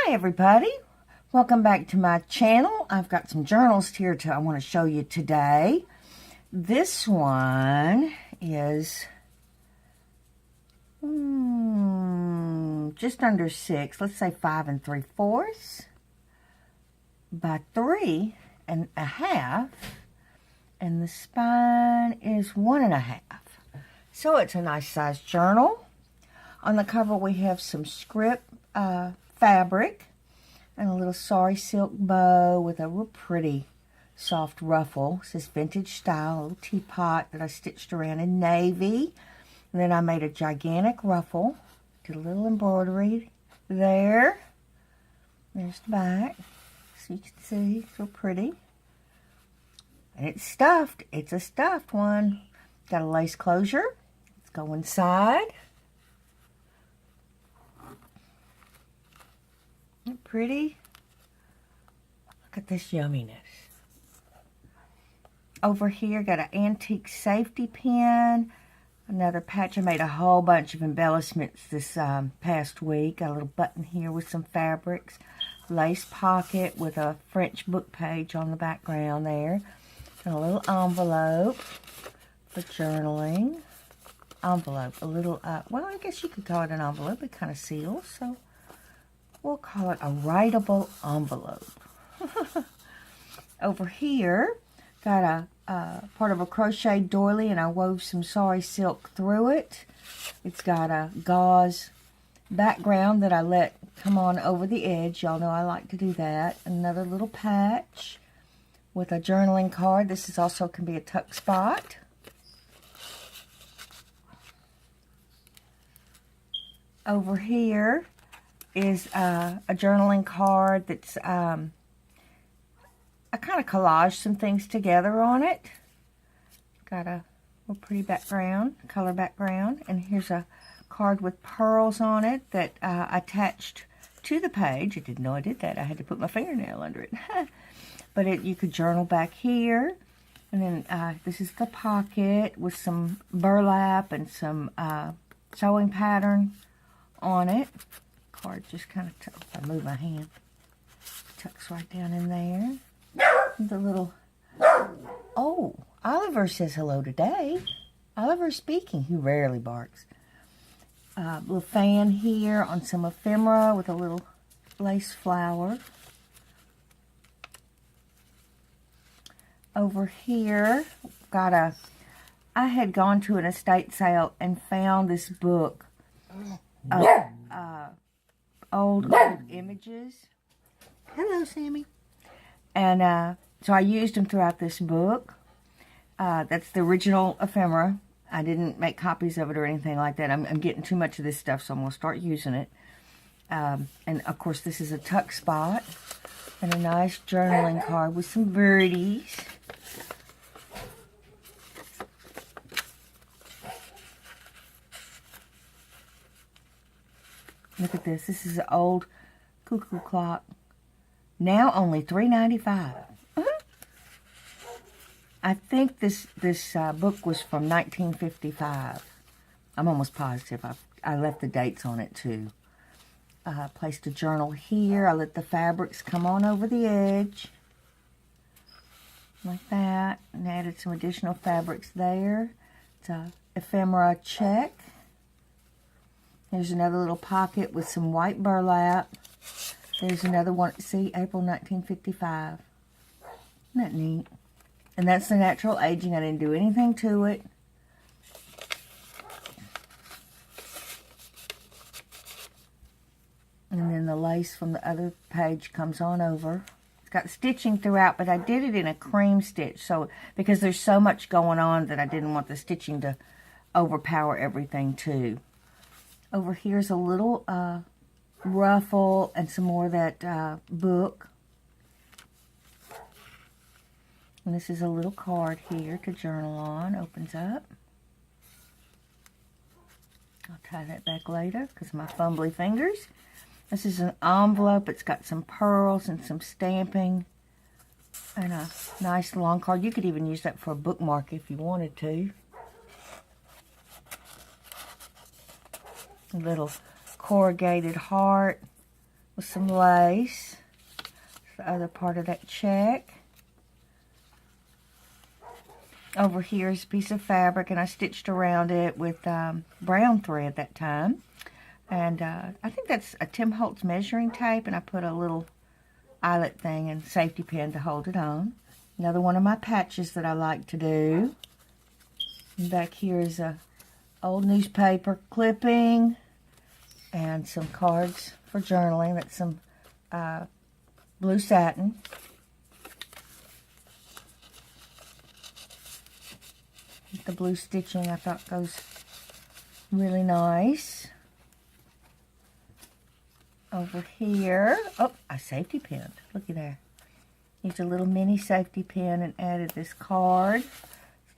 Hi everybody, welcome back to my channel. I've got some journals here I want to show you today. This one is just under 6, let's say 5 3/4 by 3 1/2, and the spine is 1 1/2. So it's a nice size journal. On the cover we have some script fabric and a little sari silk bow with a real pretty soft ruffle. It says vintage style, a little teapot that I stitched around in navy. And then I made a gigantic ruffle, did a little embroidery there. There's the back, so you can see it's real pretty. And it's stuffed. It's a stuffed one. Got a lace closure. Let's go inside. Isn't it pretty? Look at this yumminess. Over here, got an antique safety pin. Another patch. I made a whole bunch of embellishments this past week. Got a little button here with some fabrics. Lace pocket with a French book page on the background there. And a little envelope for journaling. Envelope. A little, well, I guess you could call it an envelope. It kind of seals, so we'll call it a writable envelope. Over here, got a part of a crochet doily, and I wove some sari silk through it. It's got a gauze background that I let come on over the edge. Y'all know I like to do that. Another little patch with a journaling card. This is also can be a tuck spot. Over here is a journaling card that's I kind of collaged some things together on it. Got a little pretty background, color background, and here's a card with pearls on it that I attached to the page. I didn't know I did that. I had to put my fingernail under it. But you could journal back here. And then this is the pocket with some burlap and some sewing pattern on it. Card just kind of, if I move my hand, tucks right down in there. The little, oh, Oliver says hello today. Oliver's speaking. He rarely barks. Little fan here on some ephemera with a little lace flower. Over here, I had gone to an estate sale and found this book of old images. Hello, Sammy. And so I used them throughout this book. That's the original ephemera. I didn't make copies of it or anything like that. I'm getting too much of this stuff, so I'm going to start using it. And, of course, this is a tuck spot. And a nice journaling card with some birdies. Look at this. This is an old cuckoo clock. Now only $3.95. I think this book was from 1955. I'm almost positive. I left the dates on it too. Placed a journal here. I let the fabrics come on over the edge. Like that. And added some additional fabrics there. It's a ephemera check. There's another little pocket with some white burlap. There's another one. See, April 1955. Isn't that neat? And that's the natural aging. I didn't do anything to it. And then the lace from the other page comes on over. It's got stitching throughout, but I did it in a cream stitch. So, because there's so much going on that I didn't want the stitching to overpower everything too. Over here's a little ruffle and some more of that book. And this is a little card here to journal on. Opens up. I'll tie that back later because of my fumbly fingers. This is an envelope. It's got some pearls and some stamping. And a nice long card. You could even use that for a bookmark if you wanted to. A little corrugated heart with some lace. The other part of that check. Over here is a piece of fabric, and I stitched around it with brown thread that time. And I think that's a Tim Holtz measuring tape, and I put a little eyelet thing and safety pin to hold it on. Another one of my patches that I like to do. And back here is a old newspaper clipping and some cards for journaling. That's some blue satin. The blue stitching I thought goes really nice. Over here, oh, I safety pinned. Looky there. Used a little mini safety pin and added this card.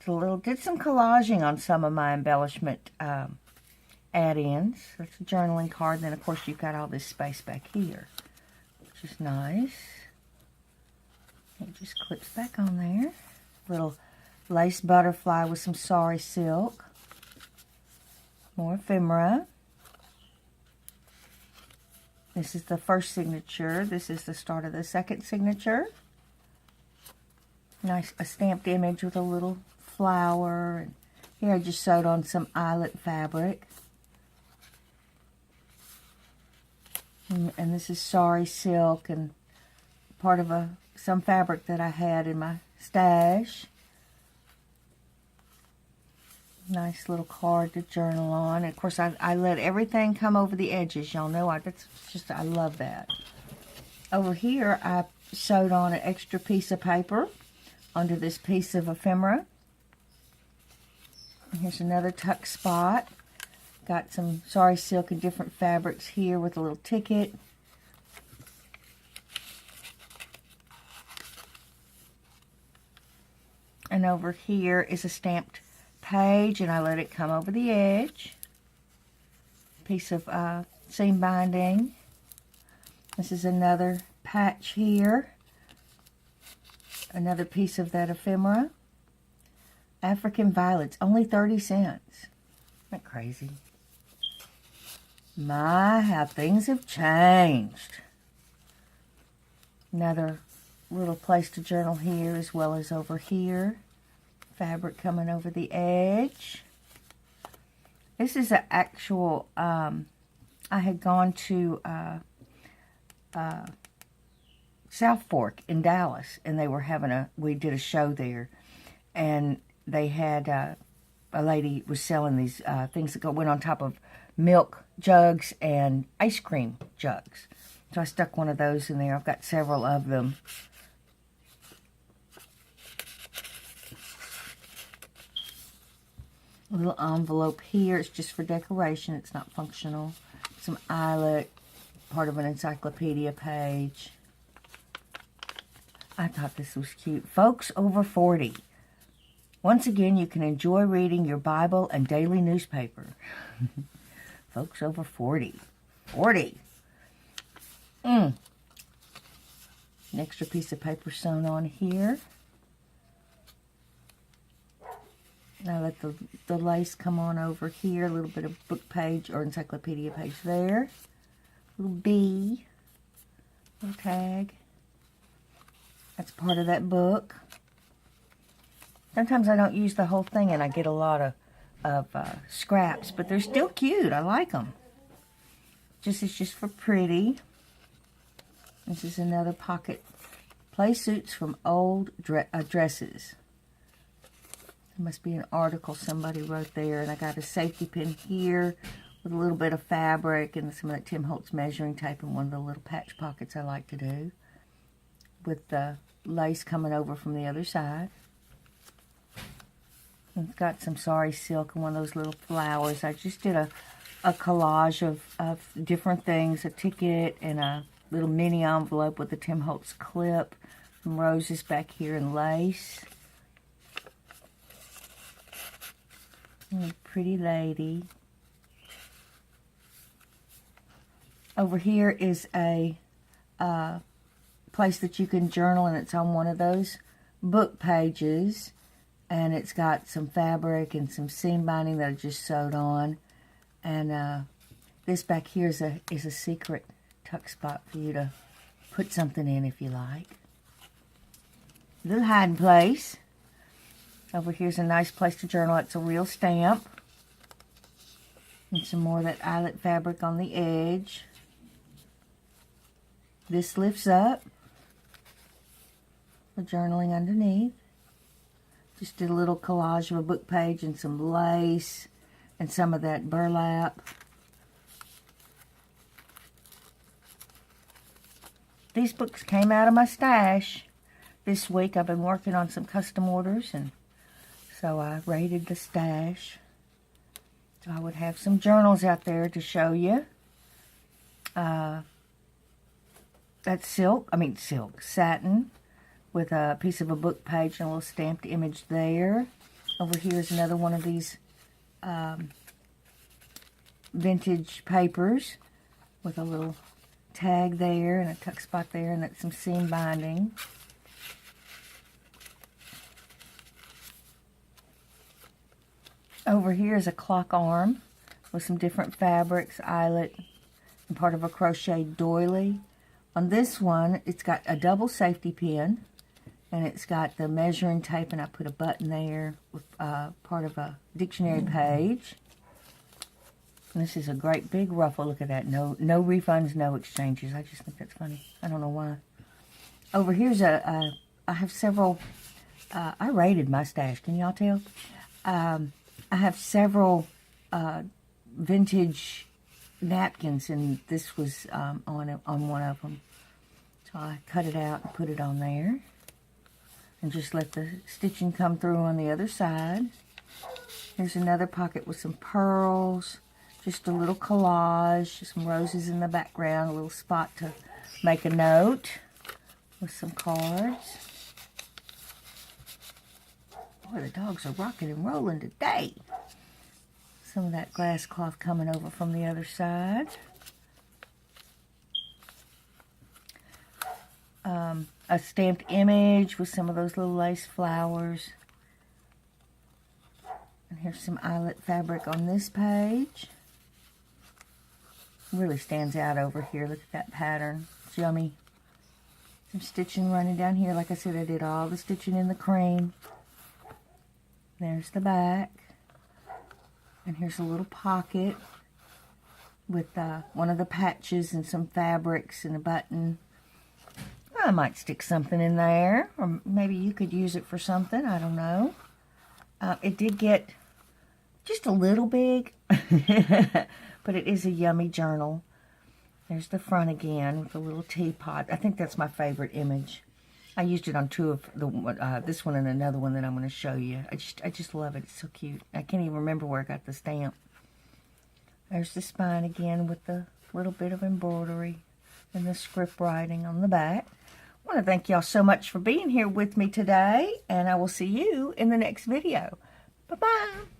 Did some collaging on some of my embellishment add-ins. That's a journaling card. Then, of course, you've got all this space back here, which is nice. It just clips back on there. Little lace butterfly with some sari silk. More ephemera. This is the first signature. This is the start of the second signature. Nice, a stamped image with a little flower. And here I just sewed on some eyelet fabric. And this is sari silk and part of some fabric that I had in my stash. Nice little card to journal on. And of course, I let everything come over the edges. Y'all know I love that. Over here, I sewed on an extra piece of paper under this piece of ephemera. And here's another tuck spot. Got some sari silk and different fabrics here with a little ticket. And over here is a stamped page, and I let it come over the edge. Piece of seam binding. This is another patch here. Another piece of that ephemera. African violets, only 30 cents. Isn't that crazy? My, how things have changed. Another little place to journal here as well as over here. Fabric coming over the edge. This is an actual, I had gone to South Fork in Dallas, and they were having we did a show there, and they had, a lady was selling these things that went on top of milk jugs and ice cream jugs. So I stuck one of those in there. I've got several of them. A little envelope here. It's just for decoration. It's not functional. Some eyelet, part of an encyclopedia page. I thought this was cute. Folks over 40. Once again, you can enjoy reading your Bible and daily newspaper. Folks over 40. 40. An extra piece of paper sewn on here. Now let the lace come on over here. A little bit of book page or encyclopedia page there. Little bee. Little tag. That's part of that book. Sometimes I don't use the whole thing and I get a lot of scraps, but they're still cute. I like them. It's just for pretty. This is another pocket. Play suits from old dresses. There must be an article somebody wrote there, and I got a safety pin here with a little bit of fabric and some of that Tim Holtz measuring tape in one of the little patch pockets I like to do, with the lace coming over from the other side. And it's got some sari silk and one of those little flowers. I just did a collage of different things, a ticket and a little mini envelope with the Tim Holtz clip, some roses back here and lace. And a pretty lady. Over here is a place that you can journal, and it's on one of those book pages. And it's got some fabric and some seam binding that I just sewed on. And this back here is a secret tuck spot for you to put something in if you like. Little hiding place. Over here's a nice place to journal. It's a real stamp. And some more of that eyelet fabric on the edge. This lifts up. The journaling underneath. Just did a little collage of a book page and some lace and some of that burlap. These books came out of my stash this week. I've been working on some custom orders, and so I raided the stash. So I would have some journals out there to show you. That's satin with a piece of a book page and a little stamped image there. Over here is another one of these vintage papers with a little tag there and a tuck spot there, and that's some seam binding. Over here is a clock arm with some different fabrics, eyelet, and part of a crocheted doily. On this one, it's got a double safety pin, and it's got the measuring tape, and I put a button there with part of a dictionary page. And this is a great big ruffle. Look at that. No refunds, no exchanges. I just think that's funny. I don't know why. Over here's I have several, I raided my stash. Can y'all tell? I have several vintage napkins, and this was on one of them. So I cut it out and put it on there. And just let the stitching come through on the other side. Here's another pocket with some pearls. Just a little collage, some roses in the background, a little spot to make a note with some cards. Boy, the dogs are rocking and rolling today. Some of that glass cloth coming over from the other side. A stamped image with some of those little lace flowers. And here's some eyelet fabric on this page. Really stands out over here. Look at that pattern. It's yummy. Some stitching running down here. Like I said, I did all the stitching in the cream. There's the back. And here's a little pocket with one of the patches and some fabrics and a button. I might stick something in there, or maybe you could use it for something. I don't know. It did get just a little big, but it is a yummy journal. There's the front again with a little teapot. I think that's my favorite image. I used it on two of the this one and another one that I'm going to show you. I just love it. It's so cute. I can't even remember where I got the stamp. There's the spine again with the little bit of embroidery and the script writing on the back. I want to thank y'all so much for being here with me today, and I will see you in the next video. Bye-bye.